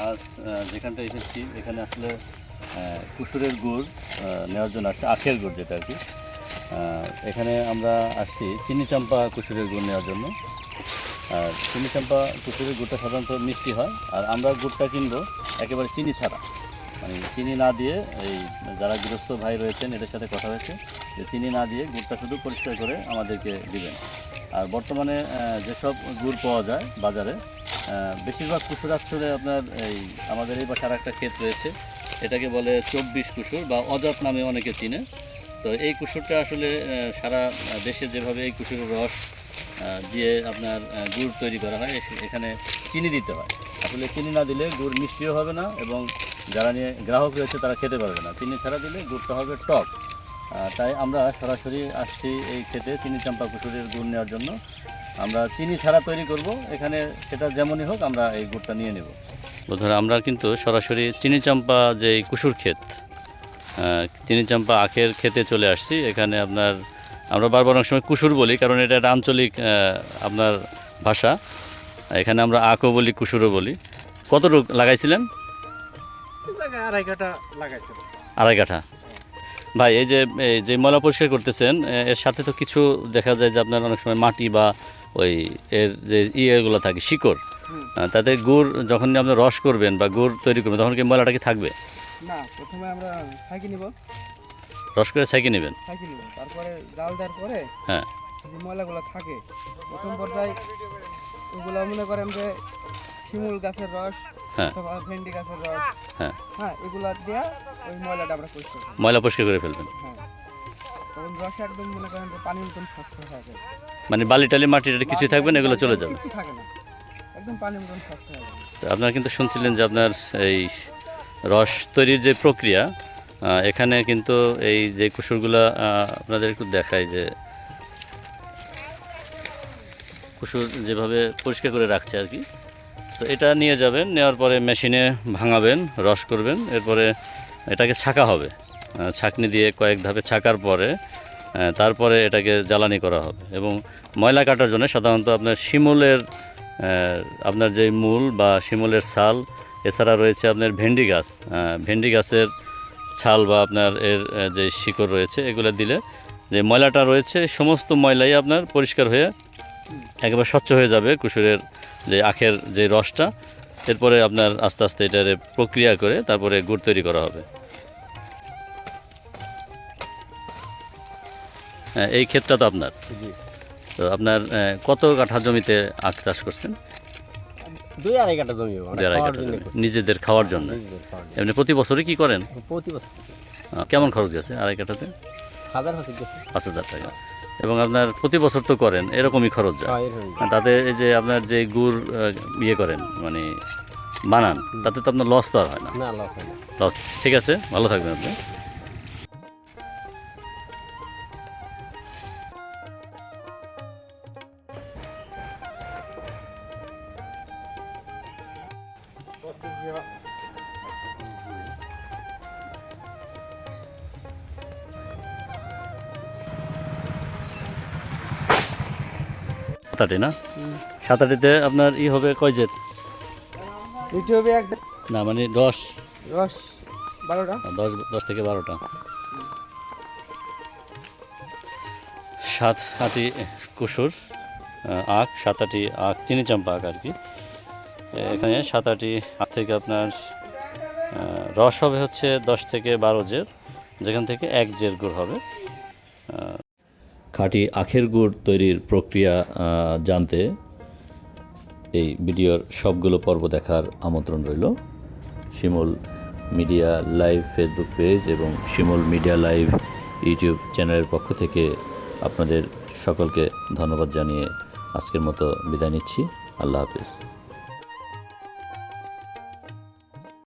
আজ যেখানটা এসেছি এখানে আসলে কুসুরের গুড় নেওয়ার জন্য আসছে, আখের গুড় যেটা আর কি। এখানে আমরা আসছি চিনি চাম্পা কুসুরের গুড় নেওয়ার জন্য। আর চিনি চাম্পা কুসুরের গুড়টা সাধারণত মিষ্টি হয়, আর আমরা গুড়টা কিনবো একেবারে চিনি ছাড়া, মানে চিনি না দিয়ে। এই যারা গৃহস্থ ভাই রয়েছেন এদের সাথে কথা হয়েছে যে চিনি না দিয়ে গুড়টা শুধু পরিষ্কার করে আমাদেরকে দিবেন। আর বর্তমানে যেসব গুড় পাওয়া যায় বাজারে, বেশিরভাগ কুসুর আসলে আপনার এই আমাদের এই বাসার একটা ক্ষেত রয়েছে, এটাকে বলে 24 কুসুর বা অজাত নামে অনেকে চিনে। তো এই কুসুরটা আসলে সারা দেশে যেভাবে এই কুসুরের রস দিয়ে আপনার গুড় তৈরি করা হয়, এখানে চিনি দিতে হয়। আসলে চিনি না দিলে গুড় মিষ্টিও হবে না, এবং যারা নিয়ে গ্রাহক রয়েছে তারা খেতে পারবে না। চিনি ছাড়া দিলে গুড়টা হবে টক। তাই আমরা সরাসরি আসছি এই খেতে চিনি চাম্পা কুসুরের গুড় নেওয়ার জন্য। আমরা চিনি ছাড়া তৈরি করব এখানে, সেটা যেমনই হোক আমরা এই গুড়টা নিয়ে নেব। বন্ধুরা, আমরা কিন্তু সরাসরি চিনি চাম্পা যে কুসুর ক্ষেত, চিনি চাম্পা আখের খেতে চলে আসছি। এখানে আপনার আমরা বারবার অনেক সময় কুসুর বলি, কারণ এটা একটা আঞ্চলিক আপনার ভাষা। এখানে আমরা আখও বলি, কুসুরও বলি। কতটুকু লাগাইছিলেন? আড়াই কাঠা। ভাই, এই যে ময়লা পরিষ্কার করতেছেন, এর সাথে তো কিছু দেখা যায় যে আপনার অনেক সময় মাটি বা ওই এর যে ইয়েগুলো থাকে, শিকড়, তাতে গুড় যখন আপনি রস করবেন বা গুড় তৈরি করবেন তখন কি ময়লাটা কি থাকবে? না, প্রথমে আমরা ছাঁকি নিব। রস করে ছাঁকি নেবেন, তারপরে জাল দেওয়ার পরে হ্যাঁ, যে ময়লাগুলো থাকে প্রথম পর্যায়ে ওগুলো মনে করেন যে শিমুল গাছের রস, হ্যাঁ, অথবা ভেন্ডি গাছের রস, হ্যাঁ, হ্যাঁ, এগুলো দিয়ে ওই ময়লাটা আমরা পরিষ্কার করি। ময়লা পরিষ্কার করে ফেলবেন। হ্যাঁ, তখন রস একদম মনে করেন যে পানির মতন স্বচ্ছ হয়ে যাবে, মানে বালি টালি মাটি টাটি কিছুই থাকবে না, এগুলো চলে যাবে, কিছু থাকে না, একদম পানির মতন স্বচ্ছ হয়ে যাবে। আপনারা কিন্তু শুনছিলেন যে আপনার এই রস তৈরির যে প্রক্রিয়া, এখানে কিন্তু এই যে কুসুরগুলা আপনাদের একটু দেখায় যে কুসুর যেভাবে পরিষ্কার করে রাখছে আর কি। তো এটা নিয়ে যাবেন, নেওয়ার পরে মেশিনে ভাঙাবেন, রস করবেন, এরপরে এটাকে ছাকা হবে। ছাঁকনি দিয়ে কয়েক ধাপে ছাকার পরে তারপরে এটাকে জ্বালানি করা হবে। এবং ময়লা কাটার জন্য সাধারণত আপনার শিমুলের আপনার যে মূল বা শিমুলের ছাল, এছাড়া রয়েছে আপনার ভেন্ডি গাছ, ভেন্ডি গাছের ছাল বা আপনার এর যে শিকড় রয়েছে, এগুলো দিলে যে ময়লাটা রয়েছে সমস্ত ময়লাই আপনার পরিষ্কার হয়ে একেবারে স্বচ্ছ হয়ে যাবে কুসুরের যে আখের যে রসটা। এরপরে আপনার আস্তে আস্তে এটার প্রক্রিয়া করে তারপরে গুড় তৈরি করা হবে। এই ক্ষেতটা তো আপনার, তো আপনার কত কাঠা জমিতে আখ চাষ করছেন? 2-2.5 কাঠা জমি, নিজেদের খাওয়ার জন্য। এমনি প্রতি বছরই কি করেন? প্রতি বছর। কেমন খরচ গেছে আড়াই কাঠাতে? 5,000 টাকা। এবং আপনার প্রতি বছর তো করেন, এরকমই খরচ যায়। তাতে এই যে আপনার যে গুড় ইয়ে করেন মানে বানান, তাতে তো আপনার লস তো আর হয় না। লস। ঠিক আছে, ভালো থাকবেন আপনি। সাতাটি না? সাতাটিতে আপনার ই হবে কয় জের? এটি হবে এক না, মানে 10 12টা। 10 থেকে 12টা। 7-8টি কুসুর আখ, 7-8টি আখ, চিনি চাম্পা আখ আর কি। এখানে 7-8টি আখ থেকে আপনার রস হবে হচ্ছে 10 থেকে 12 জের, যেখান থেকে 1 জের গুড় হবে। খাঁটি আখের গুড় তৈরির প্রক্রিয়া জানতে এই ভিডিওর সবগুলো পর্ব দেখার আমন্ত্রণ রইল। শিমুল মিডিয়া লাইভ ফেসবুক পেজ এবং শিমুল মিডিয়া লাইভ ইউটিউব চ্যানেলের পক্ষ থেকে আপনাদের সকলকে ধন্যবাদ জানিয়ে আজকের মতো বিদায় নিচ্ছি। আল্লাহ হাফেজ।